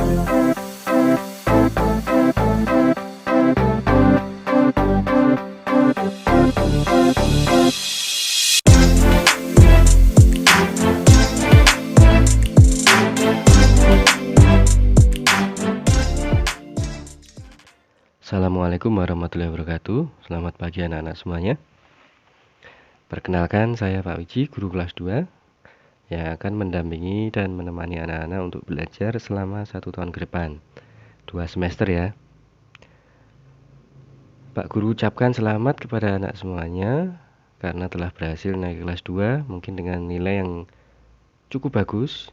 Assalamualaikum warahmatullahi wabarakatuh. Selamat pagi anak-anak semuanya. Perkenalkan, saya Pak Wiji, guru kelas 2 yang akan mendampingi dan menemani anak-anak untuk belajar selama 1 tahun ke depan, 2 semester ya. Pak Guru ucapkan selamat kepada anak semuanya karena telah berhasil naik kelas 2, mungkin dengan nilai yang cukup bagus.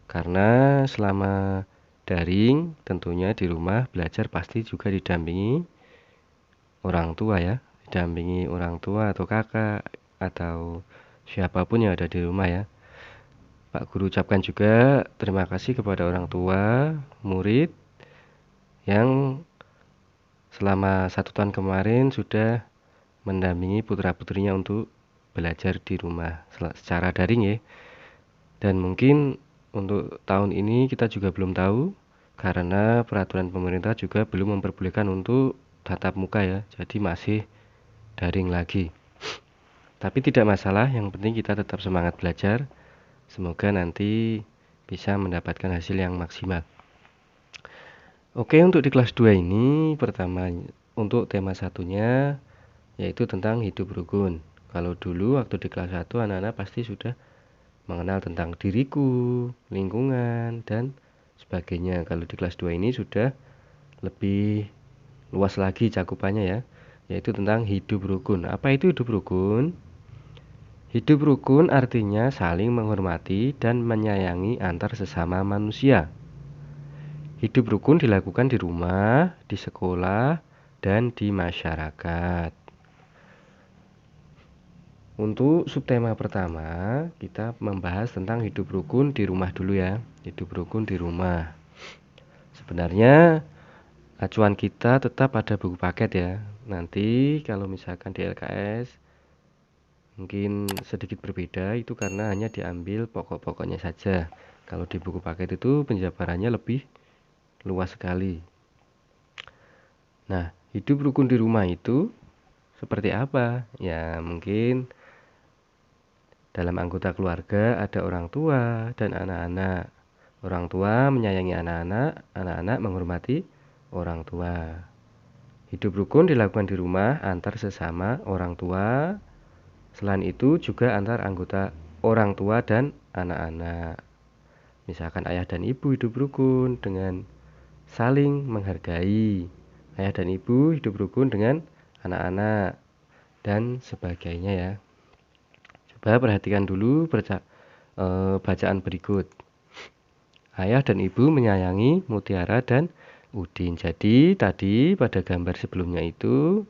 Karena selama daring tentunya di rumah belajar pasti juga didampingi orang tua ya, didampingi orang tua atau kakak atau siapapun yang ada di rumah ya. Pak Guru ucapkan juga terima kasih kepada orang tua, murid yang selama 1 tahun kemarin sudah mendampingi putra-putrinya untuk belajar di rumah secara daring ya. Dan mungkin untuk tahun ini kita juga belum tahu karena peraturan pemerintah juga belum memperbolehkan untuk tatap muka ya. Jadi masih daring lagi. Tapi tidak masalah, yang penting kita tetap semangat belajar. Semoga nanti bisa mendapatkan hasil yang maksimal. Oke, untuk di kelas 2 ini pertama untuk tema satunya yaitu tentang hidup rukun. Kalau dulu waktu di kelas 1 anak-anak pasti sudah mengenal tentang diriku, lingkungan, dan sebagainya. Kalau di kelas 2 ini sudah lebih luas lagi cakupannya ya, yaitu tentang hidup rukun. Apa itu hidup rukun? Hidup rukun artinya saling menghormati dan menyayangi antar sesama manusia. Hidup rukun dilakukan di rumah, di sekolah, dan di masyarakat. Untuk subtema pertama, kita membahas tentang hidup rukun di rumah dulu ya. Hidup rukun di rumah. Sebenarnya acuan kita tetap ada buku paket ya. Nanti kalau misalkan di LKS mungkin sedikit berbeda, itu karena hanya diambil pokok-pokoknya saja. Kalau di buku paket itu penjabarannya lebih luas sekali. Nah, hidup rukun di rumah itu seperti apa? Ya, mungkin dalam anggota keluarga ada orang tua dan anak-anak. Orang tua menyayangi anak-anak, anak-anak menghormati orang tua. Hidup rukun dilakukan di rumah antar sesama orang tua. Selain itu juga antar anggota orang tua dan anak-anak. Misalkan ayah dan ibu hidup rukun dengan saling menghargai. Ayah dan ibu hidup rukun dengan anak-anak dan sebagainya ya. Coba perhatikan dulu bacaan berikut. Ayah dan ibu menyayangi Mutiara dan Udin. Jadi tadi pada gambar sebelumnya itu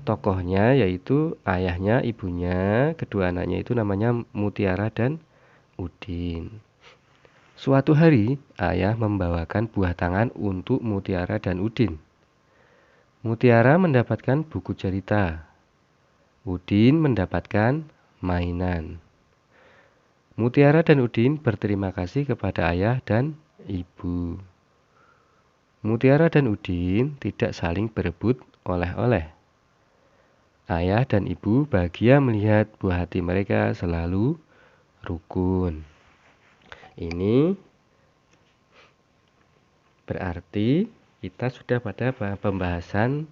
tokohnya yaitu ayahnya, ibunya, kedua anaknya itu namanya Mutiara dan Udin. Suatu hari ayah membawakan buah tangan untuk Mutiara dan Udin. Mutiara mendapatkan buku cerita. Udin mendapatkan mainan. Mutiara dan Udin berterima kasih kepada ayah dan ibu. Mutiara dan Udin tidak saling berebut oleh-oleh. Ayah dan ibu bahagia melihat buah hati mereka selalu rukun. Ini berarti kita sudah pada pembahasan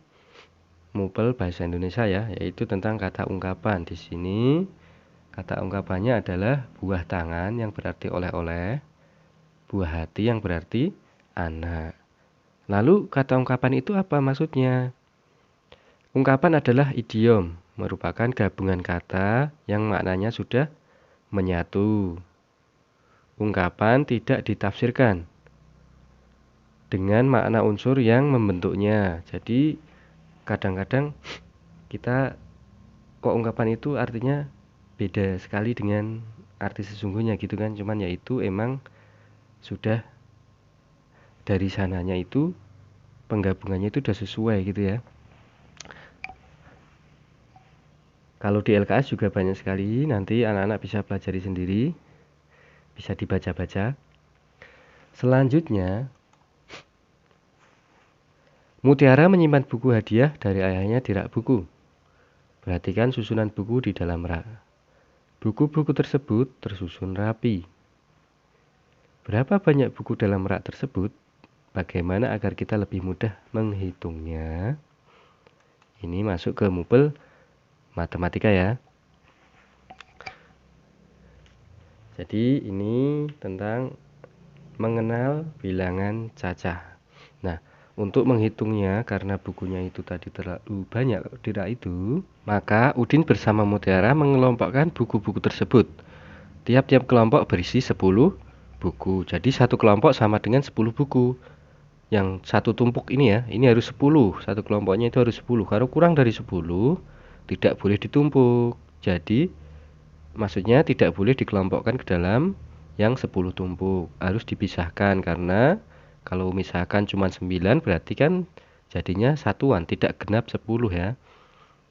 MUPEL Bahasa Indonesia ya, yaitu tentang kata ungkapan. Di sini kata ungkapannya adalah buah tangan yang berarti oleh-oleh, buah hati yang berarti anak. Lalu kata ungkapan itu apa maksudnya? Ungkapan adalah idiom, merupakan gabungan kata yang maknanya sudah menyatu. Ungkapan tidak ditafsirkan dengan makna unsur yang membentuknya. Jadi kadang-kadang kita kok ungkapan itu artinya beda sekali dengan arti sesungguhnya gitu kan. Cuman yaitu emang sudah dari sananya itu penggabungannya itu udah sesuai gitu ya. Kalau di LKS juga banyak sekali, nanti anak-anak bisa pelajari sendiri, bisa dibaca-baca. Selanjutnya, Mutiara menyimpan buku hadiah dari ayahnya di rak buku. Perhatikan susunan buku di dalam rak. Buku-buku tersebut tersusun rapi. Berapa banyak buku dalam rak tersebut? Bagaimana agar kita lebih mudah menghitungnya? Ini masuk ke mupel matematika ya. Jadi ini tentang mengenal bilangan cacah. Nah, untuk menghitungnya karena bukunya itu tadi terlalu banyak di rak itu, maka Udin bersama Mutiara mengelompokkan buku-buku tersebut. Tiap-tiap kelompok berisi 10 buku. Jadi satu kelompok sama dengan 10 buku. Yang satu tumpuk ini ya, ini harus 10. Satu kelompoknya itu harus 10. Kalau kurang dari 10, tidak boleh ditumpuk. Jadi, maksudnya tidak boleh dikelompokkan ke dalam yang 10 tumpuk. Harus dipisahkan karena kalau misalkan cuma 9 berarti kan jadinya satuan, tidak genap 10 ya.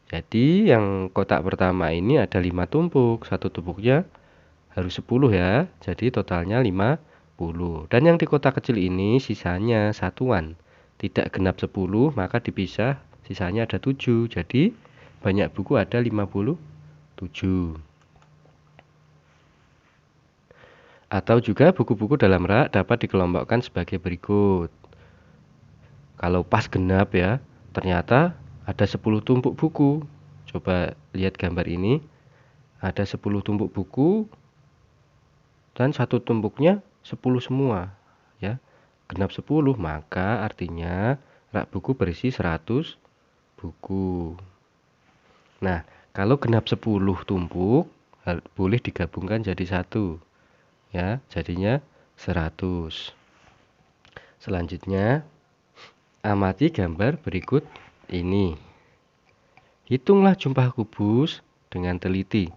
Jadi yang kotak pertama ini ada 5 tumpuk. Satu tumpuknya harus 10 ya. Jadi totalnya 50. Dan yang di kotak kecil ini sisanya satuan. Tidak genap 10 maka dipisah sisanya ada 7. Jadi banyak buku ada 57. Atau juga buku-buku dalam rak dapat dikelompokkan sebagai berikut. Kalau pas genap ya, ternyata ada 10 tumpuk buku. Coba lihat gambar ini. Ada 10 tumpuk buku dan satu tumpuknya 10 semua ya. Genap 10 maka artinya rak buku berisi 100 buku. Nah, kalau genap 10 tumpuk boleh digabungkan jadi satu ya, jadinya 100. Selanjutnya, amati gambar berikut ini. Hitunglah jumlah kubus dengan teliti.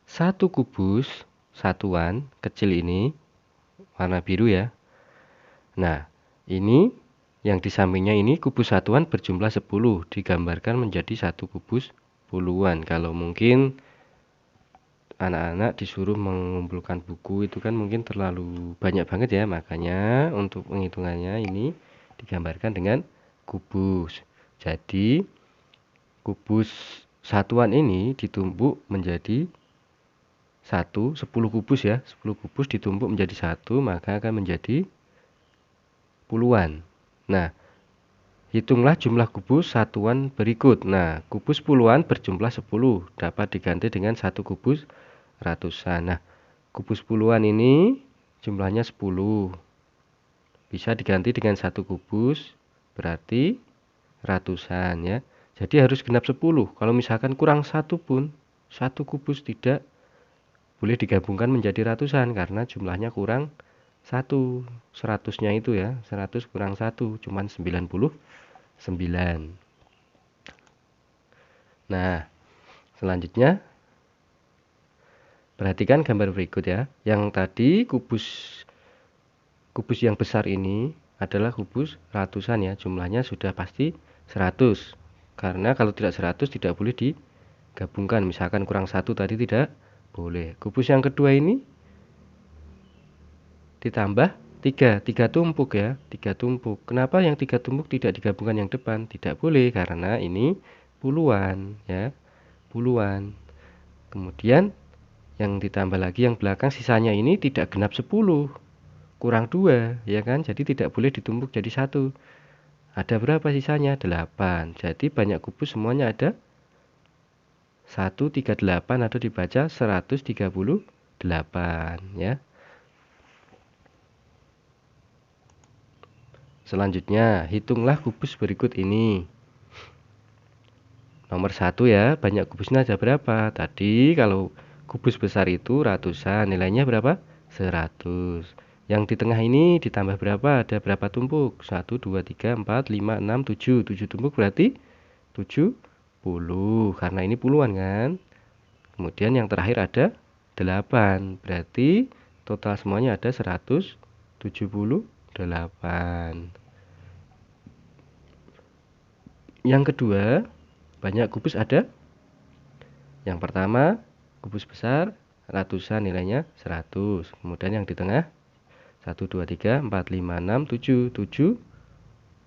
Satu kubus satuan kecil ini warna biru ya. Nah, ini yang di sampingnya ini kubus satuan berjumlah 10 digambarkan menjadi satu kubus puluhan. Kalau mungkin anak-anak disuruh mengumpulkan buku itu kan mungkin terlalu banyak banget ya, makanya untuk penghitungannya ini digambarkan dengan kubus. Jadi kubus satuan ini ditumpuk menjadi 10 kubus ya. 10 kubus ditumpuk menjadi satu maka akan menjadi puluhan. Nah, hitunglah jumlah kubus satuan berikut. Nah, kubus puluhan berjumlah 10 dapat diganti dengan satu kubus ratusan. Nah, kubus puluhan ini jumlahnya 10. Bisa diganti dengan satu kubus berarti ratusan ya. Jadi harus genap 10. Kalau misalkan kurang satu pun, satu kubus tidak boleh digabungkan menjadi ratusan karena jumlahnya kurang 1. 100-nya itu ya, 100 kurang 1 cuman 99. Nah, selanjutnya perhatikan gambar berikut ya. Yang tadi kubus yang besar ini adalah kubus ratusan ya. Jumlahnya sudah pasti 100. Karena kalau tidak 100 tidak boleh digabungkan. Misalkan kurang 1 tadi tidak boleh. Kubus yang kedua ini ditambah 3 tumpuk ya. 3 tumpuk. Kenapa yang 3 tumpuk tidak digabungkan yang depan? Tidak boleh karena ini puluhan ya. Puluhan. Kemudian yang ditambah lagi yang belakang sisanya ini tidak genap 10. Kurang 2 ya kan. Jadi tidak boleh ditumpuk jadi 1. Ada berapa sisanya? 8. Jadi banyak kubus semuanya ada 138 atau dibaca 138 ya. Selanjutnya, hitunglah kubus berikut ini. Nomor 1 ya, banyak kubusnya ada berapa? Tadi kalau kubus besar itu ratusan, nilainya berapa? 100. Yang di tengah ini ditambah berapa? Ada berapa tumpuk? 1, 2, 3, 4, 5, 6, 7. 7 tumpuk berarti 70. Karena ini puluhan kan? Kemudian yang terakhir ada 8. Berarti total semuanya ada 178. Yang kedua, banyak kubus ada. Yang pertama, kubus besar ratusan nilainya 100. Kemudian yang di tengah 1, 2, 3, 4, 5, 6, 7. 7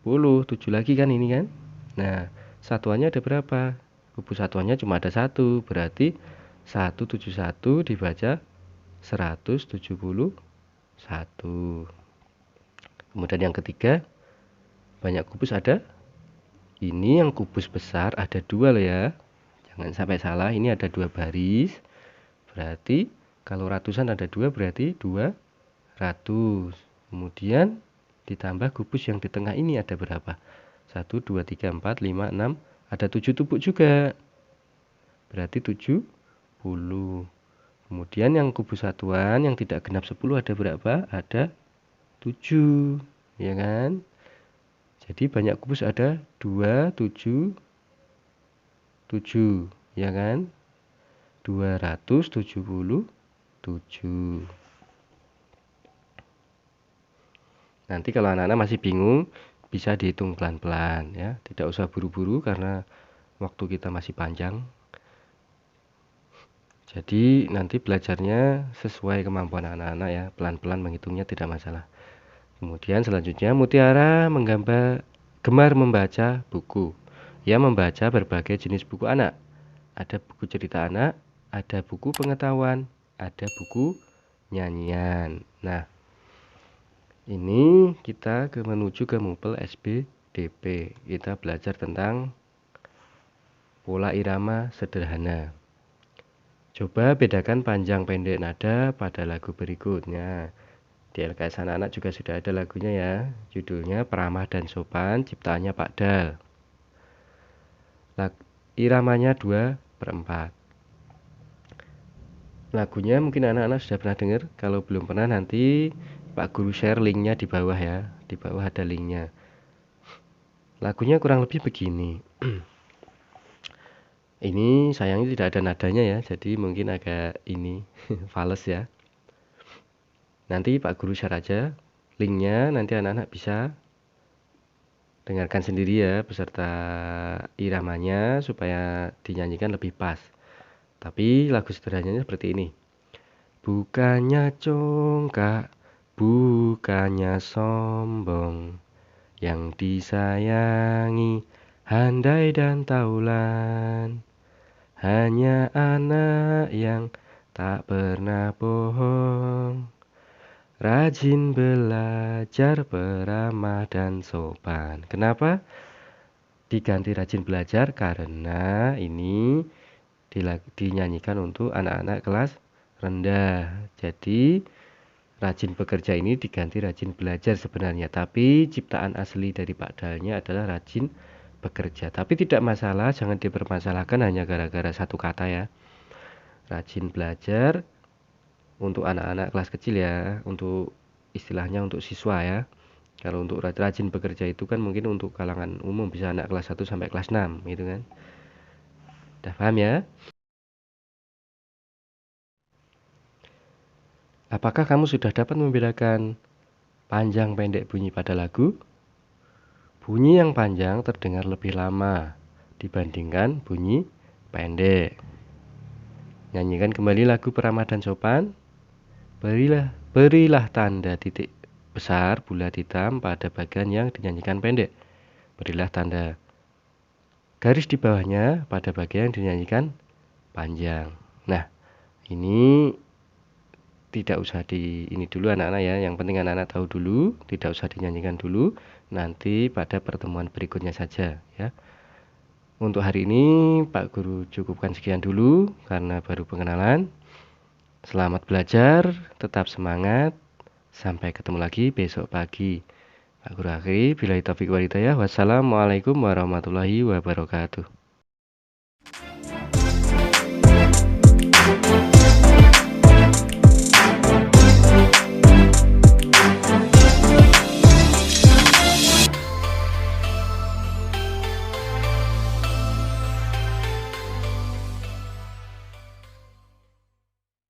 7 lagi kan ini kan. Nah, satuannya ada berapa? Kubus satuannya cuma ada 1, berarti 171 dibaca 171. Kemudian yang ketiga, banyak kubus ada. Ini yang kubus besar ada 2 loh ya. Jangan sampai salah, ini ada 2 baris. Berarti kalau ratusan ada 2 berarti 200. Kemudian ditambah kubus yang di tengah ini ada berapa? 1, 2, 3, 4, 5, 6. Ada 7 tumpuk juga. Berarti 70. Kemudian yang kubus satuan yang tidak genap 10 ada berapa? Ada 7. Ya kan? Jadi banyak kubus ada 2, 7, 7. Ya kan? 277. Nanti kalau anak-anak masih bingung, bisa dihitung pelan-pelan ya. Tidak usah buru-buru karena waktu kita masih panjang. Jadi nanti belajarnya sesuai kemampuan anak-anak ya. Pelan-pelan menghitungnya tidak masalah. Kemudian selanjutnya Mutiara gemar membaca buku. Ia membaca berbagai jenis buku anak. Ada buku cerita anak, ada buku pengetahuan, ada buku nyanyian. Nah, ini kita menuju ke Mupel SBDP. Kita belajar tentang pola irama sederhana. Coba bedakan panjang pendek nada pada lagu berikutnya. Di LKS anak-anak juga sudah ada lagunya ya. Judulnya Peramah dan Sopan, ciptaannya Pak Dal. Iramanya 2/4. Lagunya mungkin anak-anak sudah pernah dengar. Kalau belum pernah nanti Pak Guru share linknya di bawah ya. Di bawah ada linknya. Lagunya kurang lebih begini. Ini sayangnya tidak ada nadanya ya. Jadi mungkin agak ini fales ya. Nanti Pak Guru share aja linknya. Nanti anak-anak bisa dengarkan sendiri ya beserta iramanya supaya dinyanyikan lebih pas. Tapi lagu sederhananya seperti ini. Bukannya congkak, bukannya sombong, yang disayangi handai dan taulan, hanya anak yang tak pernah bohong, rajin belajar, peramah dan sopan. Kenapa diganti rajin belajar? Karena ini dinyanyikan untuk anak-anak kelas rendah. Jadi rajin bekerja ini diganti rajin belajar sebenarnya. Tapi ciptaan asli dari Pak Dalnya adalah rajin bekerja. Tapi tidak masalah, jangan dipermasalahkan hanya gara-gara satu kata ya. Rajin belajar untuk anak-anak kelas kecil ya, untuk istilahnya untuk siswa ya. Kalau untuk rajin bekerja itu kan mungkin untuk kalangan umum, bisa anak kelas 1 sampai kelas 6 gitu kan. Udah paham ya? Apakah kamu sudah dapat membedakan panjang pendek bunyi pada lagu? Bunyi yang panjang terdengar lebih lama dibandingkan bunyi pendek. Nyanyikan kembali lagu Peramah dan Sopan. Berilah tanda titik besar bulat hitam pada bagian yang dinyanyikan pendek. Berilah tanda garis di bawahnya pada bagian yang dinyanyikan panjang. Nah, ini tidak usah ini dulu anak-anak ya. Yang penting anak-anak tahu dulu, tidak usah dinyanyikan dulu. Nanti pada pertemuan berikutnya saja ya. Untuk hari ini Pak Guru cukupkan sekian dulu karena baru pengenalan. Selamat belajar, tetap semangat. Sampai ketemu lagi besok pagi. Pak Guru akhiri, billahi taufiq wal hidayah. Wassalamualaikum warahmatullahi wabarakatuh.